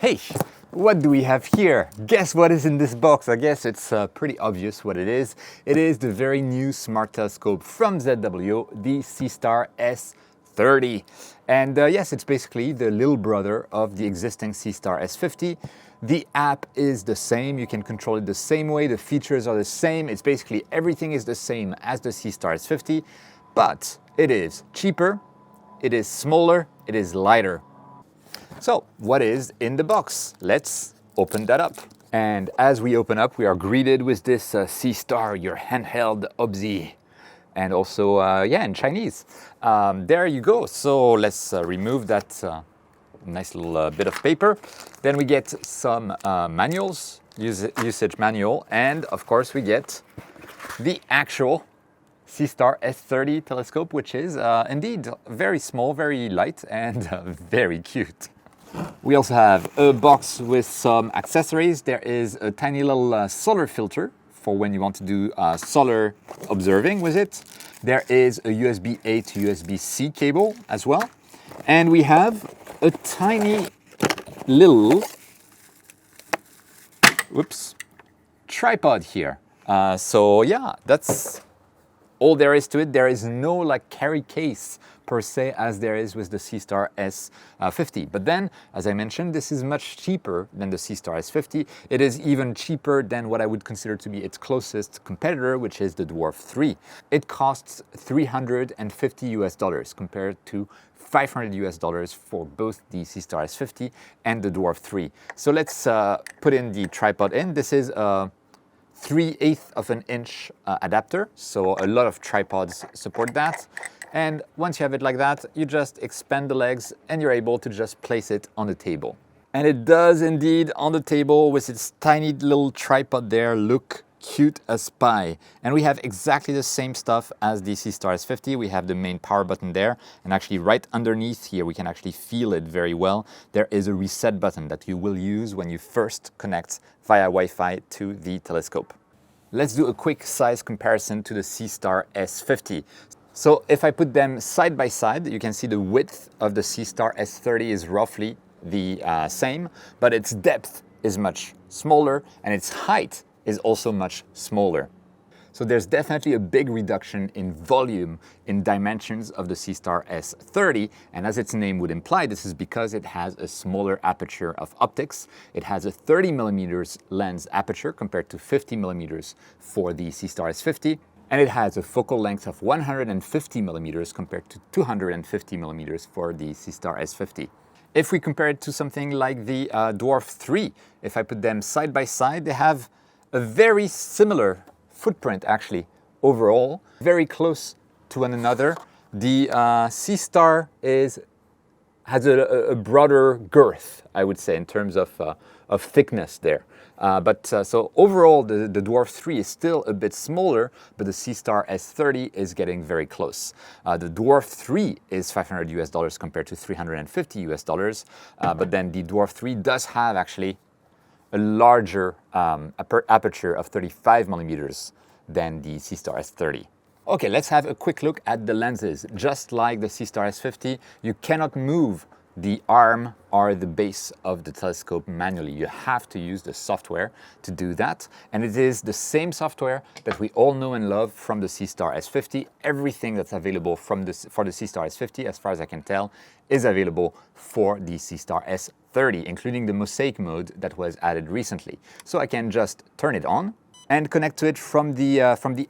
Hey, what do we have here? Guess what is in this box? I guess it's pretty obvious what it is. It is the very new smart telescope from ZWO, the SEESTAR S30. And yes, it's basically the little brother of the existing SEESTAR S50. The app is the same, you can control it the same way, the features are the same, it's basically everything is the same as the SEESTAR S50, but it is cheaper, it is smaller, it is lighter. So, what is in the box? Let's open that up. And as we open up, we are greeted with this SEESTAR, your handheld obzi. And also, in Chinese. There you go. So let's remove that nice little bit of paper. Then we get some manuals, usage manual, and of course we get the actual SEESTAR S30 telescope, which is indeed very small, very light, and very cute. We also have a box with some accessories. There is a tiny little solar filter for when you want to do solar observing with it. There is a USB-A to USB-C cable as well. And we have a tiny little tripod here. So yeah, that's all there is to it. There is no carry case per se as there is with the SEESTAR S50. But then, as I mentioned, this is much cheaper than the SEESTAR S50. It is even cheaper than what I would consider to be its closest competitor, which is the Dwarf 3. It costs $350 compared to $500 for both the SEESTAR S50 and the Dwarf 3. So let's put in the tripod in. This is a 3/8 of an inch adapter, so a lot of tripods support that. And once you have it like that, you just expand the legs and you're able to just place it on the table. And it does indeed on the table with its tiny little tripod there look cute as pie. And we have exactly the same stuff as the SEESTAR S50. We have the main power button there, and actually right underneath here we can actually feel it very well. There is a reset button that you will use when you first connect via Wi-Fi to the telescope. Let's do a quick size comparison to the SEESTAR S50. So if I put them side by side, you can see the width of the SEESTAR S30 is roughly the same, but its depth is much smaller and its height is also much smaller. So there's definitely a big reduction in volume, in dimensions of the SEESTAR S30, and as its name would imply, this is because it has a smaller aperture of optics. It has a 30mm lens aperture compared to 50mm for the SEESTAR S50. And it has a focal length of 150mm compared to 250mm for the SEESTAR S50. If we compare it to something like the Dwarf 3, if I put them side by side, they have a very similar footprint actually overall, very close to one another. The SEESTAR has a broader girth, I would say, in terms of thickness there. So overall, the Dwarf 3 is still a bit smaller, but the SEESTAR S30 is getting very close. The Dwarf 3 is $500 compared to $350, but then the Dwarf 3 does have actually a larger aperture of 35mm than the SEESTAR S30. Okay, let's have a quick look at the lenses. Just like the SEESTAR S50, you cannot move the arm or the base of the telescope manually. You have to use the software to do that. And it is the same software that we all know and love from the SEESTAR S50. Everything that's available for the SEESTAR S50, as far as I can tell, is available for the SEESTAR S30, including the mosaic mode that was added recently. So I can just turn it on and connect to it from the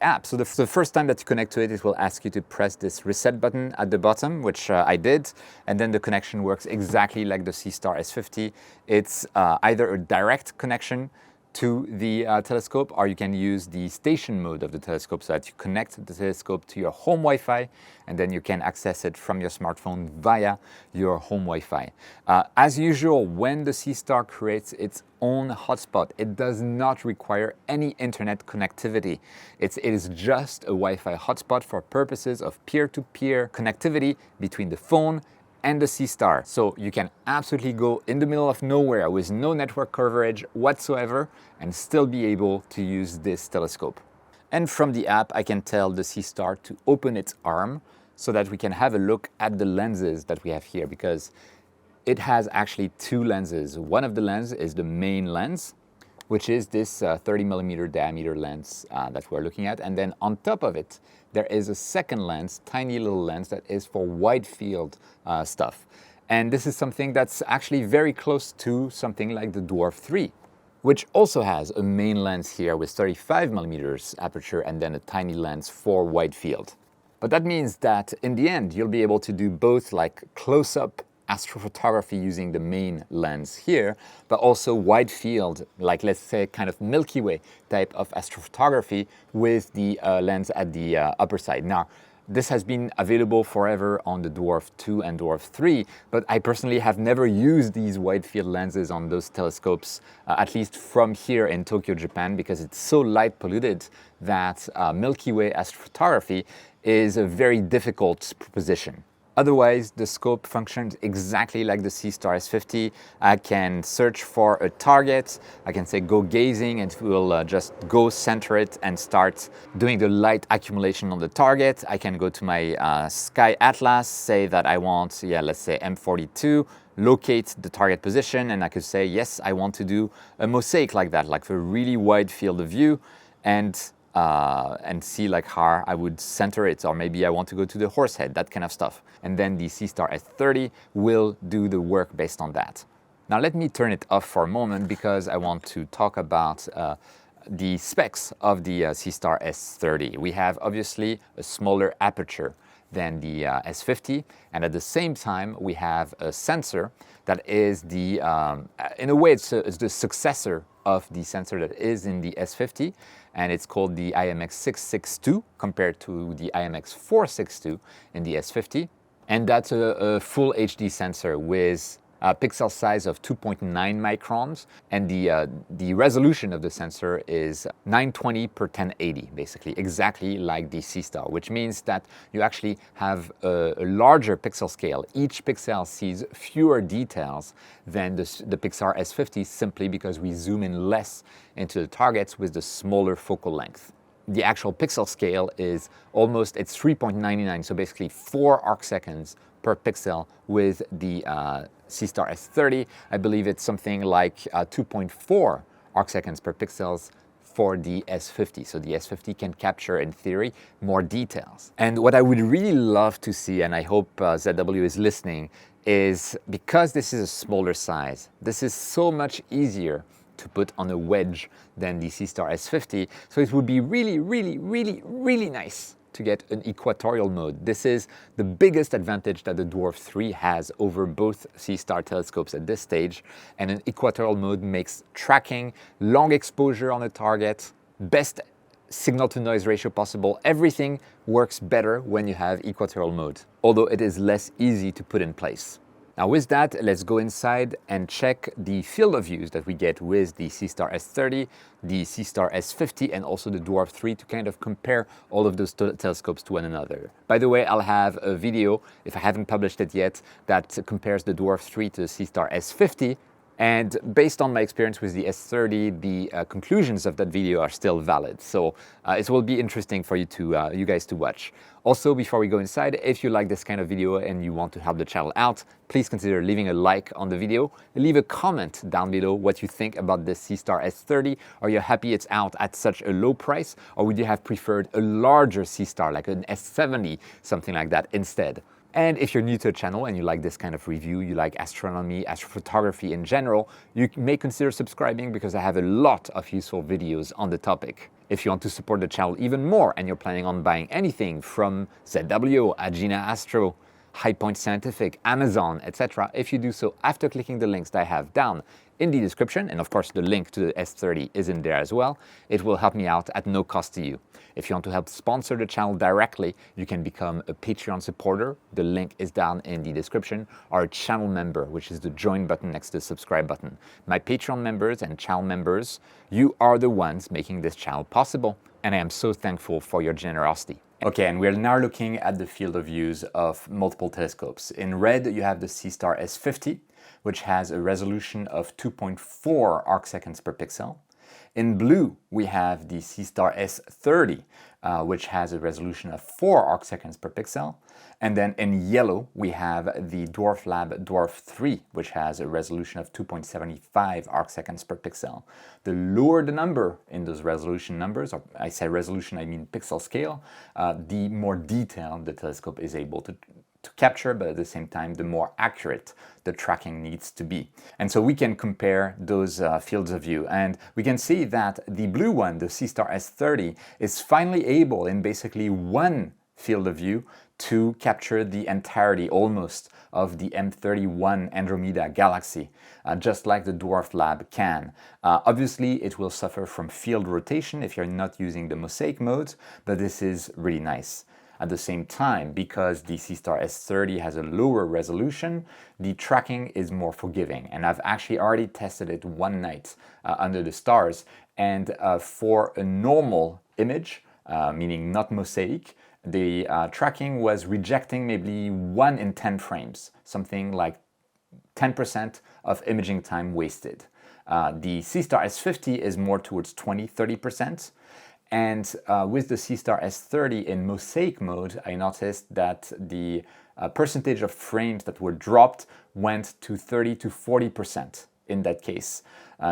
app. So the first time that you connect to it, it will ask you to press this reset button at the bottom, which I did, and then the connection works exactly like the SEESTAR S50. It's either a direct connection to the telescope, or you can use the station mode of the telescope so that you connect the telescope to your home Wi-Fi, and then you can access it from your smartphone via your home Wi-Fi. As usual, when the SEESTAR creates its own hotspot, it does not require any internet connectivity. It is just a Wi-Fi hotspot for purposes of peer-to-peer connectivity between the phone and the SEESTAR. So you can absolutely go in the middle of nowhere with no network coverage whatsoever and still be able to use this telescope. And from the app, I can tell the SEESTAR to open its arm so that we can have a look at the lenses that we have here, because it has actually two lenses. One of the lenses is the main lens, which is this 30 millimeter diameter lens that we're looking at. And then on top of it, there is a second lens, tiny little lens that is for wide field stuff. And this is something that's actually very close to something like the Dwarf 3, which also has a main lens here with 35 millimeters aperture and then a tiny lens for wide field. But that means that in the end, you'll be able to do both like close-up astrophotography using the main lens here, but also wide field, like let's say kind of Milky Way type of astrophotography with the lens at the upper side. Now, this has been available forever on the Dwarf 2 and Dwarf 3, but I personally have never used these wide field lenses on those telescopes, at least from here in Tokyo, Japan, because it's so light polluted that Milky Way astrophotography is a very difficult proposition. Otherwise, the scope functions exactly like the SEESTAR S50. I can search for a target, I can say go gazing, and it will just go center it and start doing the light accumulation on the target. I can go to my Sky Atlas, say that I want, let's say M42, locate the target position, and I could say, yes, I want to do a mosaic like that, like a really wide field of view, and see like how I would center it, or maybe I want to go to the horse head, that kind of stuff. And then the SEESTAR S30 will do the work based on that. Now let me turn it off for a moment because I want to talk about the specs of the SEESTAR S30. We have obviously a smaller aperture than the S50, and at the same time we have a sensor that is the, in a way it's the successor of the sensor that is in the S50, and it's called the IMX662 compared to the IMX462 in the S50. And that's a full HD sensor with a pixel size of 2.9 microns, and the resolution of the sensor is 920 per 1080, basically, exactly like the SEESTAR, which means that you actually have a larger pixel scale. Each pixel sees fewer details than the Pixar S50 simply because we zoom in less into the targets with the smaller focal length. The actual pixel scale is almost, it's 3.99, so basically 4 arc seconds per pixel with the SEESTAR S30. I believe it's something like 2.4 arc seconds per pixels for the S50. So the S50 can capture, in theory, more details. And what I would really love to see, and I hope ZWO is listening, is because this is a smaller size, this is so much easier to put on a wedge than the SEESTAR S50. So it would be really, really, really, really nice to get an equatorial mode. This is the biggest advantage that the Dwarf 3 has over both SEESTAR telescopes at this stage, and an equatorial mode makes tracking, long exposure on a target, best signal to noise ratio possible. Everything works better when you have equatorial mode, although it is less easy to put in place. Now with that, let's go inside and check the field of views that we get with the SEESTAR S30, the SEESTAR S50, and also the Dwarf 3 to kind of compare all of those telescopes to one another. By the way, I'll have a video, if I haven't published it yet, that compares the Dwarf 3 to the SEESTAR S50. And based on my experience with the S30, the conclusions of that video are still valid. So it will be interesting for you guys to watch. Also, before we go inside, if you like this kind of video and you want to help the channel out, please consider leaving a like on the video. Leave a comment down below what you think about this SEESTAR S30. Are you happy it's out at such a low price? Or would you have preferred a larger SEESTAR, like an S70, something like that instead? And if you're new to the channel and you like this kind of review, you like astronomy, astrophotography in general, you may consider subscribing because I have a lot of useful videos on the topic. If you want to support the channel even more and you're planning on buying anything from ZWO, Agena Astro, High Point Scientific, Amazon, etc., if you do so after clicking the links that I have down in the description, and of course the link to the S30 is in there as well, it will help me out at no cost to you. If you want to help sponsor the channel directly, you can become a Patreon supporter. The link is down in the description, or a channel member, which is the join button next to the subscribe button. My Patreon members and channel members, you are the ones making this channel possible, and I am so thankful for your generosity. Okay, and we're now looking at the field of views of multiple telescopes. In red, you have the SEESTAR S50, which has a resolution of 2.4 arc seconds per pixel. In blue, we have the SEESTAR S30, which has a resolution of 4 arcseconds per pixel. And then in yellow, we have the Dwarf Lab Dwarf 3, which has a resolution of 2.75 arcseconds per pixel. The lower the number in those resolution numbers, or I say resolution, I mean pixel scale, the more detail the telescope is able to capture, but at the same time, the more accurate the tracking needs to be. And so we can compare those fields of view, and we can see that the blue one, the SEESTAR S30, is finally able in basically one field of view to capture the entirety almost of the M31 Andromeda galaxy, just like the Dwarf Lab can. Obviously, it will suffer from field rotation if you're not using the mosaic mode, but this is really nice. At the same time, because the SEESTAR S30 has a lower resolution, the tracking is more forgiving. And I've actually already tested it one night under the stars. And for a normal image, meaning not mosaic, the tracking was rejecting maybe 1 in 10 frames, something like 10% of imaging time wasted. The SEESTAR S50 is more towards 20-30%. And with the SEESTAR S30 in mosaic mode, I noticed that the percentage of frames that were dropped went to 30 to 40% in that case.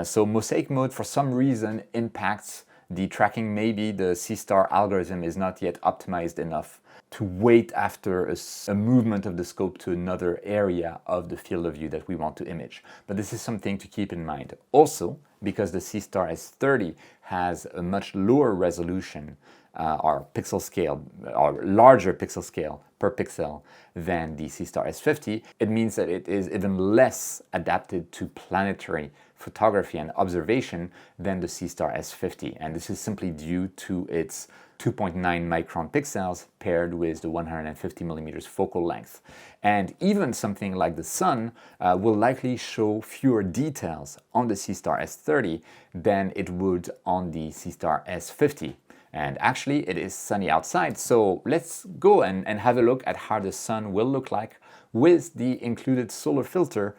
So mosaic mode, for some reason, impacts the tracking. Maybe the SEESTAR algorithm is not yet optimized enough to wait after a movement of the scope to another area of the field of view that we want to image. But this is something to keep in mind. Also, because the SEESTAR S30 has a much lower resolution or pixel scale, or larger pixel scale per pixel than the SEESTAR S50, it means that it is even less adapted to planetary photography and observation than the SEESTAR S50. And this is simply due to its 2.9 micron pixels paired with the 150 millimeters focal length. And even something like the sun will likely show fewer details on the SEESTAR S30 than it would on the SEESTAR S50. And actually, it is sunny outside, so let's go and have a look at how the sun will look like with the included solar filter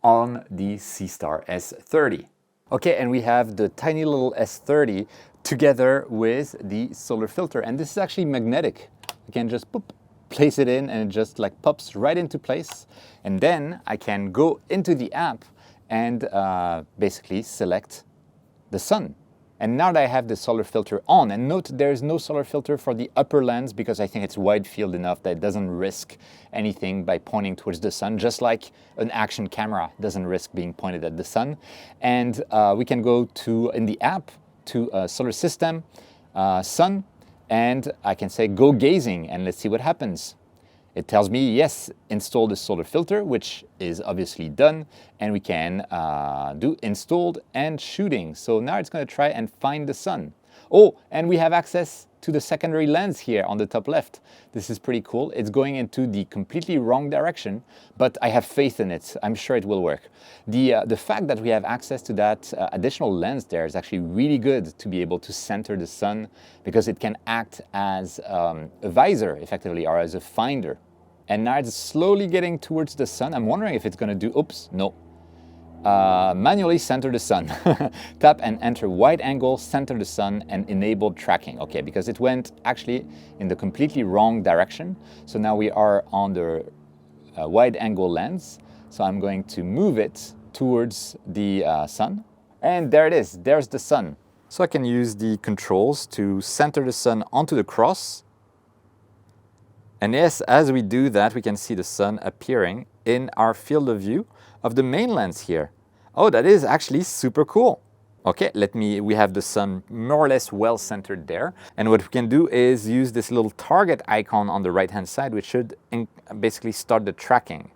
on the SEESTAR S30. Okay, and we have the tiny little S30 together with the solar filter, and this is actually magnetic. You can just place it in, and it just like pops right into place. And then I can go into the app and basically select the sun. And now that I have the solar filter on, and note there is no solar filter for the upper lens because I think it's wide field enough that it doesn't risk anything by pointing towards the sun, just like an action camera doesn't risk being pointed at the sun. And we can go to, in the app, to solar system, sun, and I can say go gazing, and let's see what happens. It tells me, yes, install the solar filter, which is obviously done, and we can do installed and shooting. So now it's going to try and find the sun. Oh, and we have access to the secondary lens here on the top left. This is pretty cool. It's going into the completely wrong direction, but I have faith in it. I'm sure it will work. The fact that we have access to that additional lens there is actually really good to be able to center the sun, because it can act as a visor, effectively, or as a finder. And now it's slowly getting towards the sun. I'm wondering if it's going to do, oops, no. Manually center the sun. Tap and enter wide angle, center the sun, and enable tracking. Okay, because it went actually in the completely wrong direction. So now we are on the wide angle lens. So I'm going to move it towards the sun. And there it is, there's the sun. So I can use the controls to center the sun onto the cross. And yes, as we do that, we can see the sun appearing in our field of view of the main lens here. Oh, that is actually super cool. Okay, we have the sun more or less well centered there. And what we can do is use this little target icon on the right-hand side, which should basically start the tracking.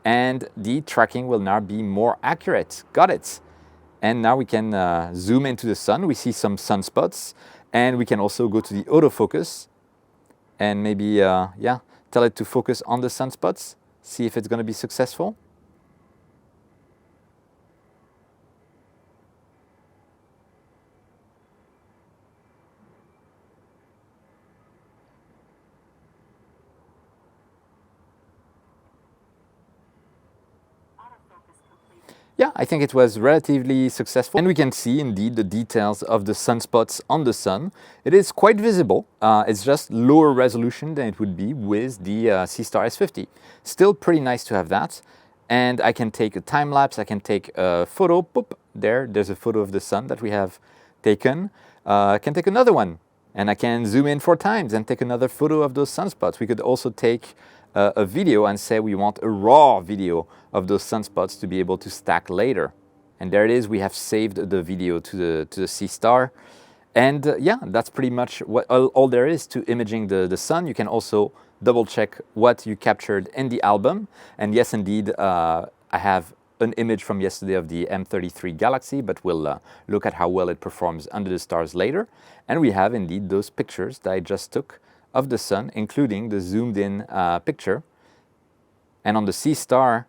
And the tracking will now be more accurate. Got it. And now we can zoom into the sun. We see some sunspots, and we can also go to the autofocus and maybe, tell it to focus on the sunspots. See if it's going to be successful. yeah, I think it was relatively successful. And we can see indeed the details of the sunspots on the sun. It is quite visible. It's just lower resolution than it would be with the SEESTAR S50. Still pretty nice to have that. And I can take a time lapse, I can take a photo, boop, there's a photo of the sun that we have taken. I can take another one, and I can zoom in 4 times and take another photo of those sunspots. We could also take a video and say we want a raw video of those sunspots to be able to stack later. And there it is, we have saved the video to the SEESTAR. And yeah, that's pretty much what all there is to imaging the sun. You can also double check what you captured in the album. And yes, indeed, I have an image from yesterday of the M33 Galaxy, but we'll look at how well it performs under the stars later. And we have indeed those pictures that I just took of the sun, including the zoomed in picture. And on the SEESTAR,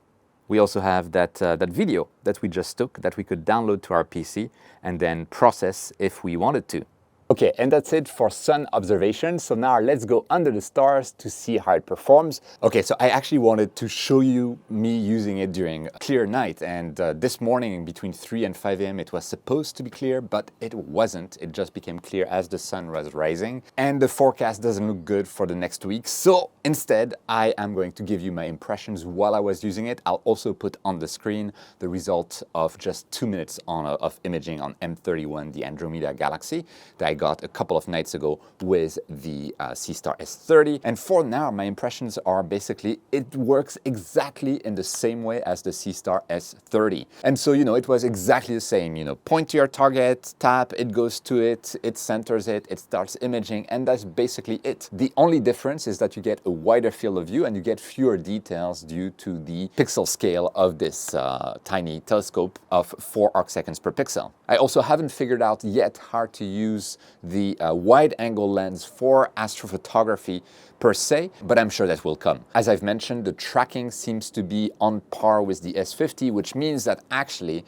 we also have that video that we just took that we could download to our PC and then process if we wanted to. Okay, and that's it for sun observation. So now let's go under the stars to see how it performs. Okay, so I actually wanted to show you me using it during a clear night. And this morning between 3 and 5 a.m. it was supposed to be clear, but it wasn't. It just became clear as the sun was rising. And the forecast doesn't look good for the next week. So instead, I am going to give you my impressions while I was using it. I'll also put on the screen the result of just 2 minutes of imaging on M31, the Andromeda Galaxy, that I got a couple of nights ago with the SEESTAR S30. And for now, my impressions are basically it works exactly in the same way as the SEESTAR S30. And so, it was exactly the same. Point to your target, tap, it goes to it, it centers it, it starts imaging, and that's basically it. The only difference is that you get a wider field of view and you get fewer details due to the pixel scale of this tiny telescope of 4 arcseconds per pixel. I also haven't figured out yet how to use the wide-angle lens for astrophotography per se, but I'm sure that will come. As I've mentioned, the tracking seems to be on par with the S50, which means that actually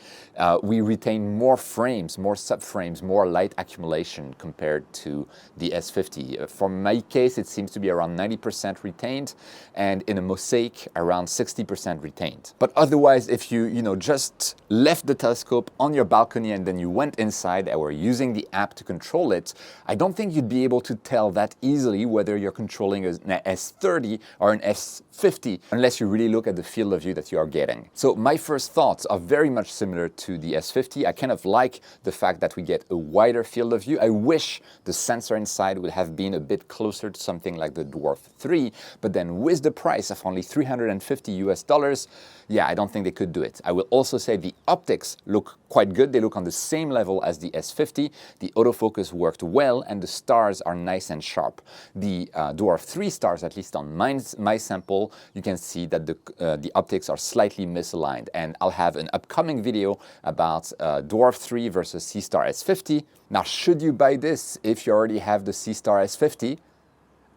we retain more frames, more subframes, more light accumulation compared to the S50. For my case, it seems to be around 90% retained, and in a mosaic, around 60% retained. But otherwise, if you, just left the telescope on your balcony and then you went inside and were using the app to control it, I don't think you'd be able to tell that easily whether you're controlling an S30 or an S50 unless you really look at the field of view that you are getting. So my first thoughts are very much similar to the S50. I kind of like the fact that we get a wider field of view. I wish the sensor inside would have been a bit closer to something like the Dwarf 3, but then with the price of only $350, yeah, I don't think they could do it. I will also say the optics look quite good. They look on the same level as the S50. The autofocus worked well and the stars are nice and sharp. The Dwarf 3 stars, at least on my sample, you can see that the optics are slightly misaligned, and I'll have an upcoming video about Dwarf 3 versus SEESTAR S50. Now, should you buy this if you already have the SEESTAR S50?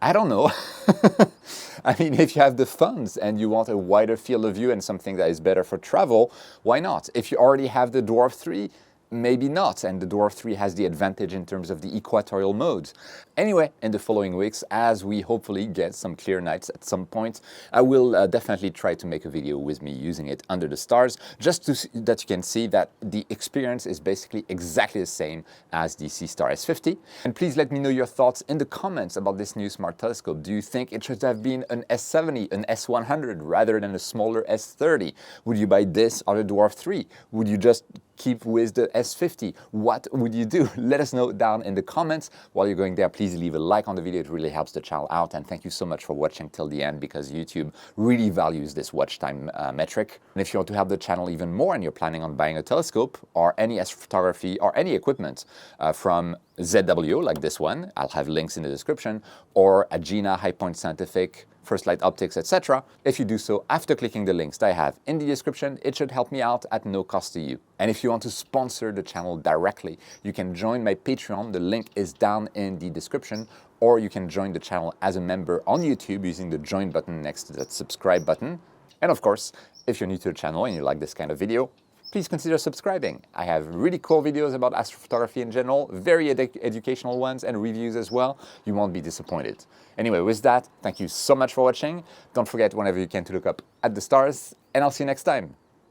I don't know. I mean, if you have the funds and you want a wider field of view and something that is better for travel, why not? If you already have the Dwarf 3, maybe not, and the Dwarf 3 has the advantage in terms of the equatorial modes. Anyway, in the following weeks, as we hopefully get some clear nights at some point, I will definitely try to make a video with me using it under the stars, just that you can see that the experience is basically exactly the same as the SEESTAR S50. And please let me know your thoughts in the comments about this new smart telescope. Do you think it should have been an S70, an S100, rather than a smaller S30? Would you buy this or the Dwarf 3? Would you just keep with the S50? What would you do? Let us know down in the comments. While you're going there, please leave a like on the video. It really helps the channel out. And thank you so much for watching till the end, because YouTube really values this watch time metric. And if you want to help the channel even more and you're planning on buying a telescope or any astrophotography or any equipment from ZWO, like this one, I'll have links in the description, or Agena, High Point Scientific, First Light Optics, etc. If you do so after clicking the links that I have in the description, it should help me out at no cost to you. And if you want to sponsor the channel directly, you can join my Patreon. The link is down in the description, or you can join the channel as a member on YouTube using the join button next to that subscribe button. And of course, if you're new to the channel and you like this kind of video, please consider subscribing. I have really cool videos about astrophotography in general, very educational ones, and reviews as well. You won't be disappointed. Anyway, with that, thank you so much for watching. Don't forget whenever you can to look up at the stars, and I'll see you next time.